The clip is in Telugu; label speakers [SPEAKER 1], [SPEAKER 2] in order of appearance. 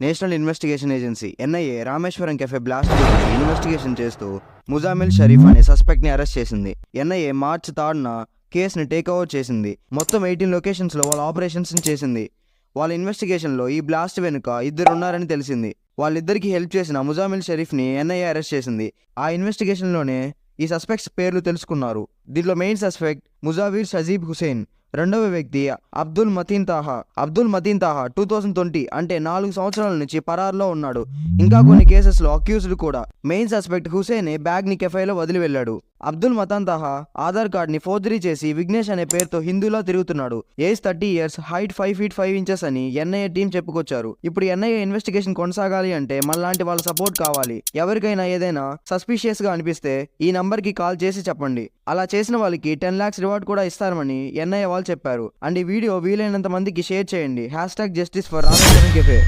[SPEAKER 1] National investigation agency NIA Rameswaram cafe blast గురించి ఇన్వెస్టిగేషన్ చేస్తూ ముజామిల్ షరీఫ్ అనే సస్పెక్ట్ని అరెస్ట్ చేసింది. ఎన్ఐఏ మార్చి 3న కేసుని టేక్ ఓవర్ చేసింది. మొత్తం 18 లొకేషన్స్లో వాళ్ళ ఆపరేషన్స్ని చేసింది. వాళ్ళ ఇన్వెస్టిగేషన్లో ఈ బ్లాస్ట్ వెనుక 2 ఉన్నారని తెలిసింది. వాళ్ళిద్దరికీ హెల్ప్ చేసిన ముజామిల్ షరీఫ్ని ఎన్ఐఏ అరెస్ట్ చేసింది. ఆ ఇన్వెస్టిగేషన్లోనే ఈ సస్పెక్ట్స్ పేర్లు తెలుసుకున్నారు. దీంట్లో మెయిన్ సస్పెక్ట్ ముజావిర్ షజీబ్ హుసేన్, రెండవ వ్యక్తి అబ్దుల్ మతీన్ తాహా 2020 అంటే 4 సంవత్సరాల నుంచి పరారులో ఉన్నాడు. ఇంకా కొన్ని కేసెస్లో అక్యూజ్డ్ కూడా. మెయిన్ సస్పెక్ట్ హుసేనే బ్యాగ్ని కెఫేలో వదిలి వెళ్ళాడు. అబ్దుల్ మతాన్ తాహా ఆధార్ కార్డ్ని ఫోర్జరీ చేసి విఘ్నేష్ అనే పేరుతో హిందూలా తిరుగుతున్నాడు. Age 30 years, height 5 feet 5 inches అని ఎన్ఐఏ టీం చెప్పుకొచ్చారు. ఇప్పుడు ఎన్ఐఏ ఇన్వెస్టిగేషన్ కొనసాగాలి అంటే మనలాంటి వాళ్ళ సపోర్ట్ కావాలి. ఎవరికైనా ఏదైనా సస్పిషియస్ గా అనిపిస్తే ఈ నంబర్కి కాల్ చేసి చెప్పండి. అలా చేసిన వాళ్ళకి 10 lakhs రివార్డ్ కూడా ఇస్తారని ఎన్ఐఏ వాళ్ళు చెప్పారు. అండ్ ఈ వీడియో వీలైనంత మందికి షేర్ చేయండి. #justice for Rameswaram cafe.